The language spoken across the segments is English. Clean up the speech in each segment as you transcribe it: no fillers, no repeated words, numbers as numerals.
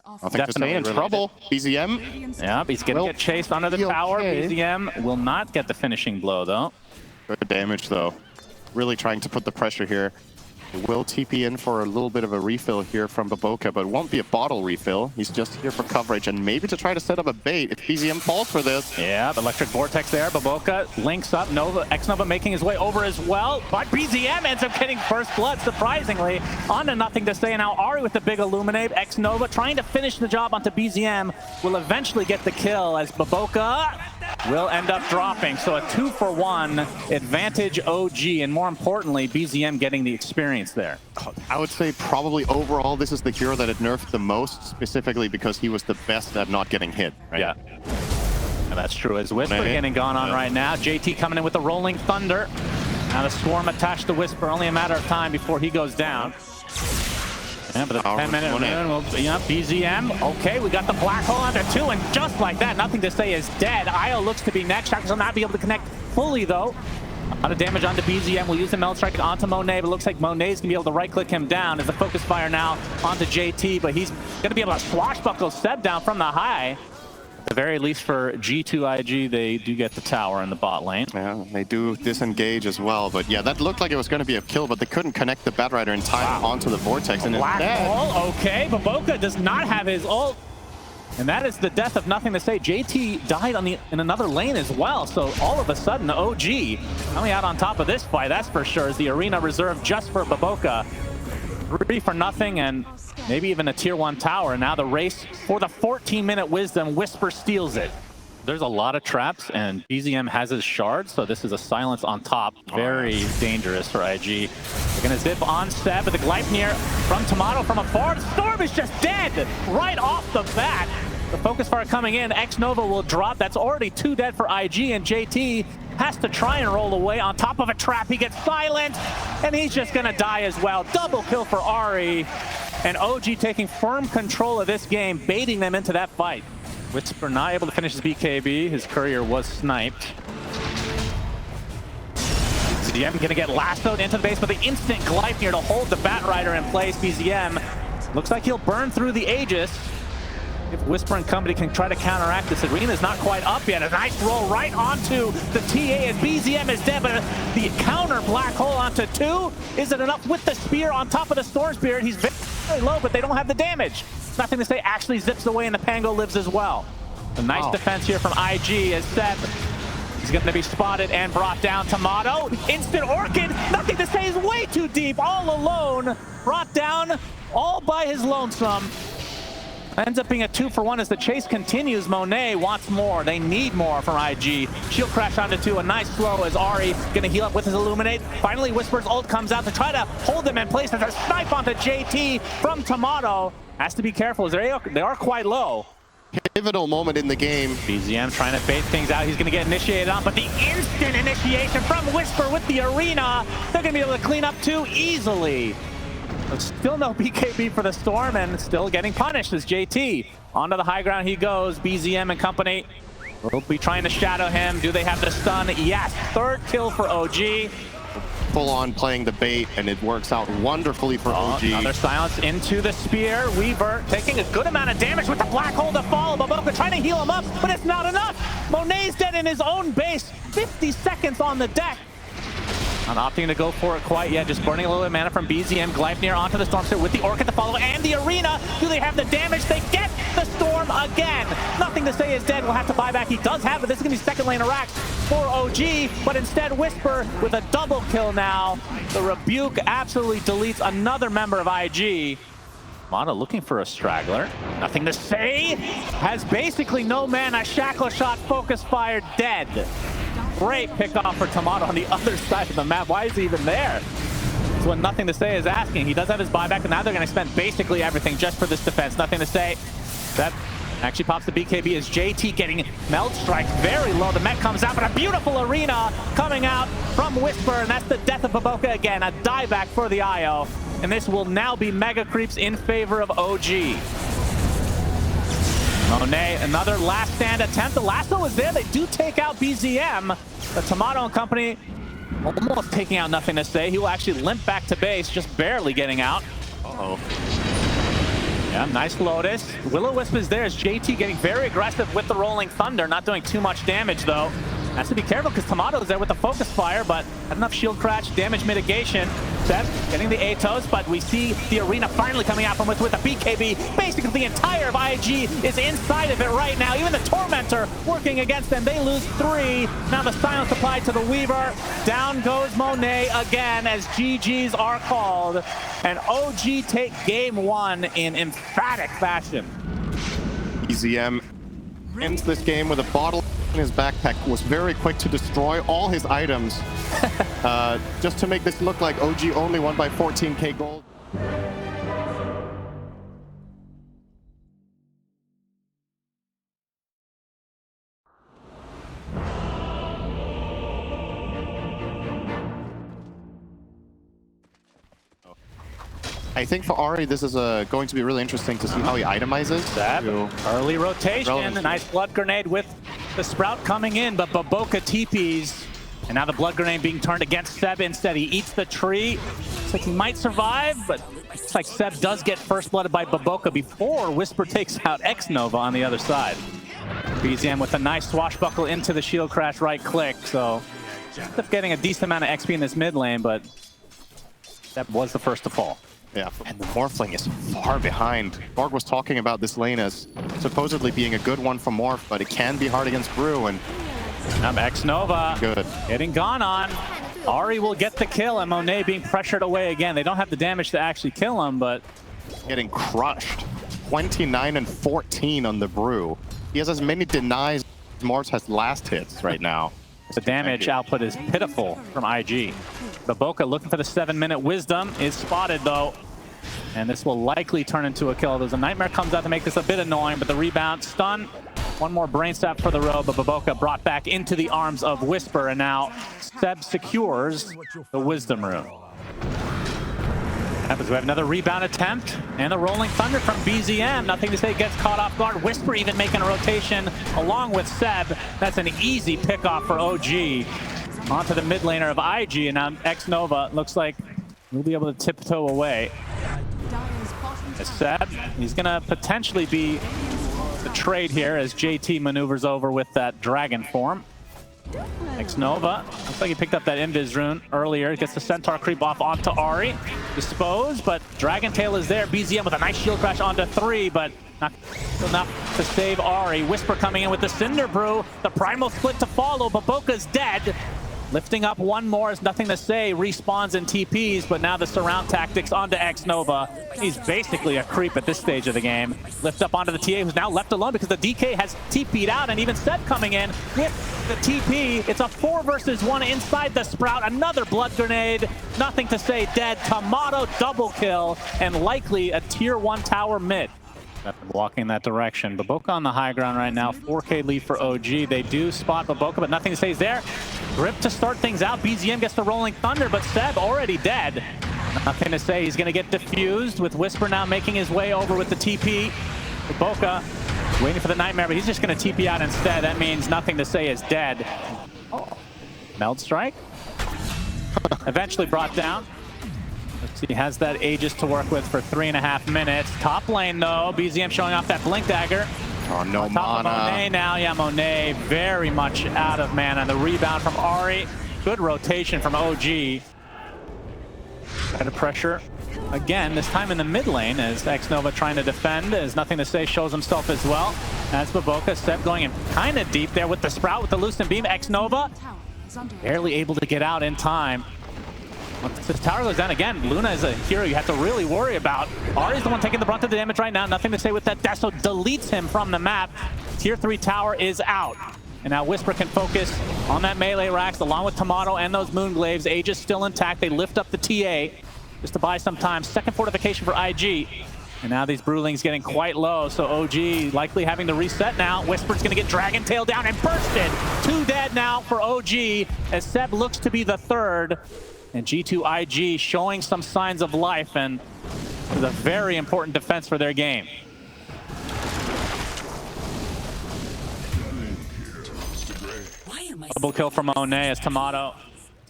Definitely in trouble. BZM. Yeah, he's going to get chased under the tower. Okay. BZM will not get the finishing blow, though. Good damage, though. Really trying to put the pressure here. He will TP in for a little bit of a refill here from Baboka, but it won't be a bottle refill. He's just here for coverage and maybe to try to set up a bait if BZM falls for this. Yeah, the electric vortex there. Baboka links up. Nova, X-Nova making his way over as well, but BZM ends up getting first blood, surprisingly. On to nothing to say now. Ari with the big illuminate. X-Nova trying to finish the job onto BZM. Will eventually get the kill as Baboka will end up dropping. So a 2-for-1 advantage OG, and more importantly, BZM getting the experience there. I would say probably overall this is the hero that it nerfed the most, specifically because he was the best at not getting hit. Right? Yeah. And that's true. As Whisper getting gone on right now. JT coming in with the Rolling Thunder. Now the Swarm attached to Whisper. Only a matter of time before he goes down. Yeah, but the 10-minute rune will, yeah, BZM. Okay, we got the black hole under 2, and just like that, nothing to say is dead. Io looks to be next. Shackles will not be able to connect fully, though. A lot of damage onto BZM. We'll use the Meld Strike onto Monet, but it looks like Monet's going to be able to right-click him down as the focus fire now onto JT, but he's going to be able to swashbuckle step down from the high. At the very least for G2.iG, they do get the tower in the bot lane. Yeah, they do disengage as well, but yeah, that looked like it was going to be a kill, but they couldn't connect the Bat Rider in time onto the Vortex. And black hole, okay, Baboka does not have his ult. And that is the death of nothing to say. JT died on in another lane as well. So all of a sudden, OG coming out on top of this fight, that's for sure, is the arena reserved just for Baboka. 3 for nothing and maybe even a tier 1 tower. Now the race for the 14-minute wisdom. Whisper steals it. There's a lot of traps and BZM has his shards, so this is a silence on top. Very dangerous for IG. They're gonna zip on Seb, but the Gleipnir from Tomato from afar. The Storm is just dead right off the bat. The focus fire coming in. X-Nova will drop. That's already 2 dead for IG, and JT has to try and roll away on top of a trap. He gets silent, and he's just gonna die as well. Double kill for Ari, and OG taking firm control of this game, baiting them into that fight. Whisper not able to finish his BKB. His courier was sniped. BZM gonna get lassoed into the base, but the instant Gleipnir to hold the Bat Rider in place. BZM looks like he'll burn through the Aegis. If Whisper and company can try to counteract this, arena's not quite up yet. A nice roll right onto the TA as BZM is dead, but the counter black hole onto 2. Is it enough with the spear on top of the Storm Spirit? He's very low, but they don't have the damage. Nothing to say, actually zips away and the Pango lives as well. A nice defense here from IG as Seb. He's going to be spotted and brought down. Tomato, instant Orchid, nothing to say, is way too deep, all alone. Brought down all by his lonesome. Ends up being a 2-for-1 as the chase continues. Monet wants more. They need more from IG. Shield crash onto 2. A nice slow as Ari going to heal up with his Illuminate. Finally, Whisper's ult comes out to try to hold them in place. There's a snipe onto JT from Tomato. Has to be careful as they are quite low. Pivotal moment in the game. BZM trying to bait things out. He's going to get initiated on, but the instant initiation from Whisper with the arena. They're going to be able to clean up 2 easily. Still no BKB for the Storm, and still getting punished as JT. Onto the high ground he goes. BZM and company will be trying to shadow him. Do they have the stun? Yes. 3rd kill for OG. Full on playing the bait, and it works out wonderfully for OG. Another silence into the spear. Weaver taking a good amount of damage with the black hole to follow. Baboka trying to heal him up, but it's not enough. Monet's dead in his own base. 50 seconds on the deck. Not opting to go for it quite yet, just burning a little bit of mana from BZM. Gleipnir onto the Storm Spirit with the Orchid to follow, and the arena. Do they have the damage? They get the Storm again. Nothing to say is dead. We'll have to buy back. He does have it. This is going to be second lane Iraq for OG, but instead Whisper with a double kill now. The Rebuke absolutely deletes another member of IG. Mana looking for a straggler. Nothing to say. Has basically no mana. Shackle shot, focus fire, dead. Great pickoff for Tomato on the other side of the map. Why is he even there? That's what Nothing to Say is asking. He does have his buyback, and now they're going to spend basically everything just for this defense. Nothing to Say. That actually pops the BKB as JT getting Meld Strike very low. The mech comes out, but a beautiful arena coming out from Whisper, and that's the death of Baboka again. A dieback for the IO, and this will now be Mega Creeps in favor of OG. Monet, another last stand attempt. The lasso was there. They do take out BZM. But Tomato and company almost taking out Nothing to Say. He will actually limp back to base, just barely getting out. Uh-oh. Yeah, nice Lotus. Will-O-Wisp is there as JT getting very aggressive with the Rolling Thunder, not doing too much damage though. Has to be careful because Tomato's there with the focus fire, but not enough shield crash, damage mitigation. Seb getting the Atos, but we see the arena finally coming out from with a BKB. Basically the entire of IG is inside of it right now. Even the Tormentor working against them. They lose 3. Now the silence applied to the Weaver. Down goes Monet again as GGs are called. And OG take game 1 in emphatic fashion. EZM ends this game with a bottle in his backpack, was very quick to destroy all his items just to make this look like OG only won by 14k gold. I think for Ari, this is going to be really interesting to see how he itemizes. Early rotation, nice blood grenade with the Sprout coming in, but Baboka TPs. And now the blood grenade being turned against Seb instead. He eats the tree. Looks like he might survive, but looks like Seb does get first blooded by Baboka before Whisper takes out X-Nova on the other side. BZM with a nice swashbuckle into the shield crash right click, so ends up getting a decent amount of XP in this mid lane, but Seb was the first to fall. Yeah, and the Morphling is far behind. Borg was talking about this lane as supposedly being a good one for Morph, but it can be hard against Brew, and X-Nova good. Getting gone on. Ari will get the kill, and Monet being pressured away again. They don't have the damage to actually kill him, but getting crushed. 29 and 14 on the Brew. He has as many denies as Morph has last hits right now. The damage output is pitiful from IG. Baboka looking for the 7-minute wisdom is spotted though. And this will likely turn into a kill. There's a Nightmare comes out to make this a bit annoying, but the rebound stun. One more brain sap for the road, but Baboka brought back into the arms of Whisper, and now Seb secures the wisdom rune. We have another rebound attempt, and the Rolling Thunder from BZM. Nothing to say, gets caught off guard. Whisper even making a rotation along with Seb. That's an easy pickoff for OG. Onto the mid laner of IG, and now X-Nova looks like we'll be able to tiptoe away. As Seb, he's gonna potentially be the trade here as JT maneuvers over with that dragon form. X-Nova, looks like he picked up that Invis rune earlier. Gets the Centaur creep off onto Ari. Disposed, but Dragon Tail is there. BZM with a nice shield crash onto 3, but not enough to save Ari. Whisper coming in with the Cinder Brew. The Primal Split to follow. Baboka's dead. Lifting up one more is nothing to say. Respawns and TPs, but now the surround tactics onto X-Nova. He's basically a creep at this stage of the game. Lift up onto the TA, who's now left alone because the DK has TP'd out, and even Seb coming in with the TP. It's a 4 versus 1 inside the Sprout. Another blood grenade. Nothing to say, dead. Tomato double kill, and likely a tier 1 tower mid. Walking that direction. Baboka on the high ground right now. 4K lead for OG. They do spot Baboka, but nothing to say is there. Grip to start things out. BZM gets the Rolling Thunder, but Seb already dead. Nothing to say. He's going to get diffused with Whisper now making his way over with the TP. Baboka waiting for the Nightmare, but he's just going to TP out instead. That means nothing to say is dead. Oh. Meld Strike. Eventually brought down. Let's see, he has that Aegis to work with for 3.5 minutes. Top lane though, BZM showing off that Blink Dagger. Oh, no mana. Monet now, yeah, Monet very much out of mana. The rebound from Ari, good rotation from OG. Kind of pressure again, this time in the mid lane as X-Nova trying to defend. There's nothing to say, shows himself as well. As Baboka, Seb going in kind of deep there with the Sprout with the Lucent Beam. X-Nova barely able to get out in time. Once this tower goes down again, Luna is a hero you have to really worry about. Ari's the one taking the brunt of the damage right now. Nothing to say with that. Deso deletes him from the map. Tier 3 tower is out. And now Whisper can focus on that melee racks along with Tomato and those Moonglaves. Aegis still intact. They lift up the TA just to buy some time. Second fortification for IG. And now these Brewlings getting quite low, so OG likely having to reset now. Whisper's gonna get Dragon Tail down and bursted. 2 dead now for OG as Seb looks to be the third. And G2.iG showing some signs of life, and it's a very important defense for their game. Double kill from Monet as Tomato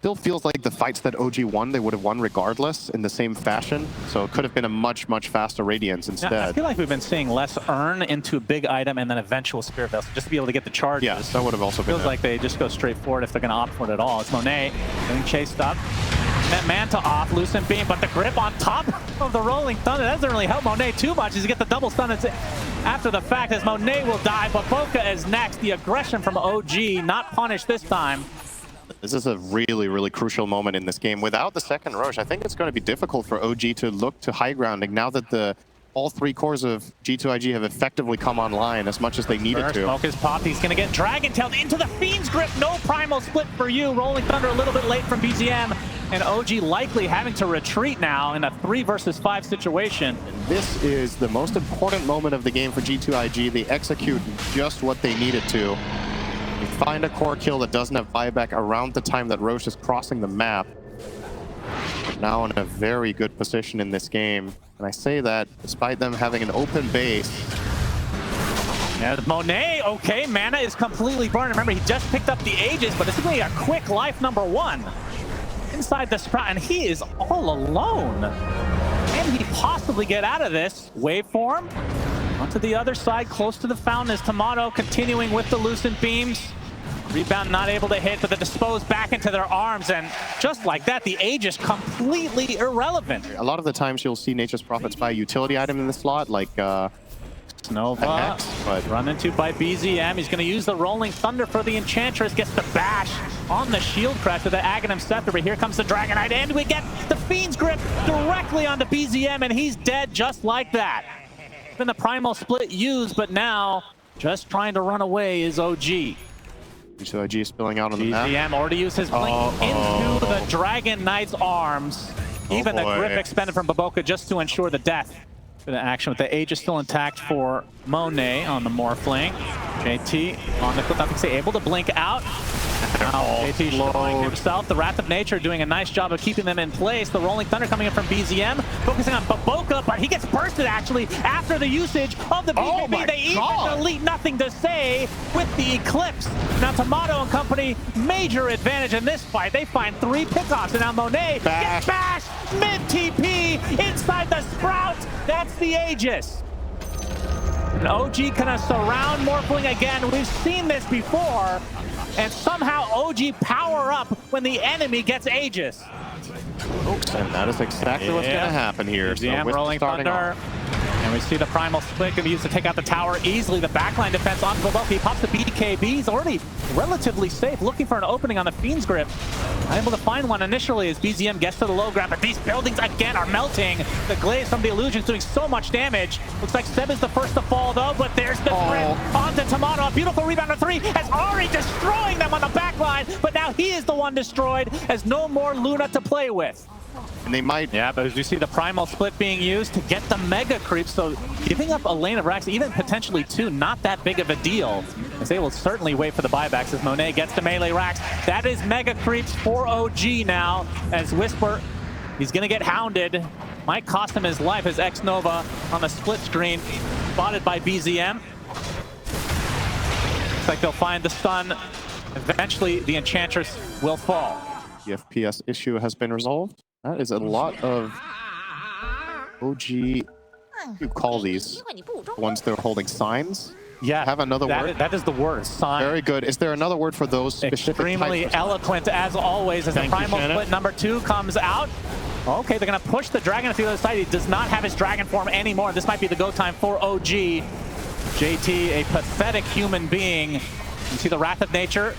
Still feels like the fights that OG won, they would have won regardless in the same fashion. So it could have been a much, much faster Radiance instead. Yeah, I feel like we've been seeing less earn into a big item and then eventual Spirit Vessel just to be able to get the charges. Yeah, that would have also been Feels like they just go straight forward if they're going to opt for it at all. It's Monet getting chased up. That Manta off, Lucent Beam, but the grip on top of the Rolling Thunder, that doesn't really help Monet too much as you get the double stun after the fact as Monet will die, but Boca is next. The aggression from OG, not punished this time. This is a really, really crucial moment in this game. Without the second Roche, I think it's going to be difficult for OG to look to high grounding now that all three cores of G2.iG have effectively come online as much as they needed to. Smoke is popped. He's going to get Dragon-tailed into the Fiend's grip. No primal split for you. Rolling Thunder a little bit late from BZM. And OG likely having to retreat now in a 3 versus 5 situation. And this is the most important moment of the game for G2.iG. They execute just what they needed to. They find a core kill that doesn't have buyback around the time that Roche is crossing the map. Now in a very good position in this game. And I say that despite them having an open base. Yeah, Monet, okay, mana is completely burned. Remember, he just picked up the Aegis, but it's going to be a quick life #1. Inside the Sprout, and he is all alone. Can he possibly get out of this? Waveform onto the other side, close to the fountain is Tomato, continuing with the Lucent Beams. Rebound not able to hit, but the Dispose back into their arms, and just like that, the Aegis completely irrelevant. A lot of the times you'll see Nature's Prophets buy a utility item in the slot, like Nova, but run into by BZM. He's going to use the Rolling Thunder for the Enchantress. Gets the bash on the shield crash with the Aghanim Scepter, but here comes the Dragonite, and we get the Fiend's grip directly onto BZM, and he's dead just like that. Been the primal split used, but now just trying to run away is OG. G2.iG spilling out on the map. BZM already used his blink into the Dragon Knight's arms. Even the grip expended from Baboka just to ensure the death. For the action with the Aegis still intact for Monet on the Morphling. JT on the clip, nothing to say, able to blink out. Now JT showing himself. The Wrath of Nature doing a nice job of keeping them in place. The Rolling Thunder coming in from BZM, focusing on Baboka, but he gets bursted actually after the usage of the BKB. They even delete nothing to say with the Eclipse. Now Tomato and company, major advantage in this fight. They find 3 pickoffs, and now Monet gets bashed mid-TP inside the Sprout. That's the Aegis. And OG gonna surround Morphling again. We've seen this before. And somehow OG power up when the enemy gets Aegis. And that is exactly what's going to happen here. So Rolling Thunder. And we see the primal split can be used to take out the tower easily. The backline defense on Baboka. He pops the BKB. He's already relatively safe, looking for an opening on the Fiend's grip. Unable to find one initially as BZM gets to the low ground, but these buildings again are melting. The glaze from the illusions doing so much damage. Looks like Seb is the first to fall though, but there's the grip onto Tomato. A beautiful rebound of 3 as Ari destroying them on the backline, but now he is the one destroyed as no more Luna to play with. And they might... Yeah, but as you see the primal split being used to get the mega creep, so giving up a lane of racks, even potentially 2, not that big of a deal, as they will certainly wait for the buybacks as Monet gets the melee racks. That is mega creeps for OG now, as Whisper, he's gonna get hounded. Might cost him his life as X-Nova on the split screen, spotted by BZM. Looks like they'll find the stun. Eventually, the Enchantress will fall. The FPS issue has been resolved. That is a lot of OG, you call these ones that are holding signs? Yeah. Have another word? That is the word, sign. Very good. Is there another word for those specific Extremely eloquent as always as the primal split #2 comes out. Okay, they're going to push the dragon to the other side. He does not have his dragon form anymore. This might be the go time for OG. JT, a pathetic human being. You see the Wrath of Nature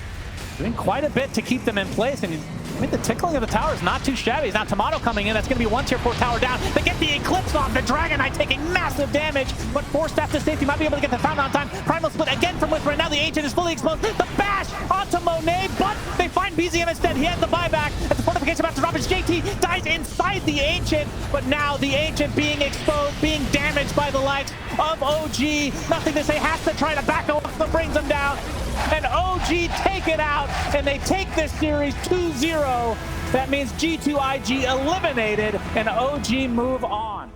doing quite a bit to keep them in place, and I mean, the tickling of the tower is not too shabby. Now Tomato coming in. That's going to be 1 tier 4 tower down. They get the Eclipse off. The Dragon Knight taking massive damage, but forced after safety. Might be able to get the fountain on time. Primal split again from Whisper, and now the Ancient is fully exposed. The bash onto Monet, but they find BZM instead. He has the buyback. As the fortification about to drop, as JT dies inside the Ancient, but now the Ancient being exposed, being damaged by the likes of OG. Nothing to say. Has to try to back up, but brings him down. And OG take it out, and they take this series 2-0. That means G2.iG eliminated, and OG move on.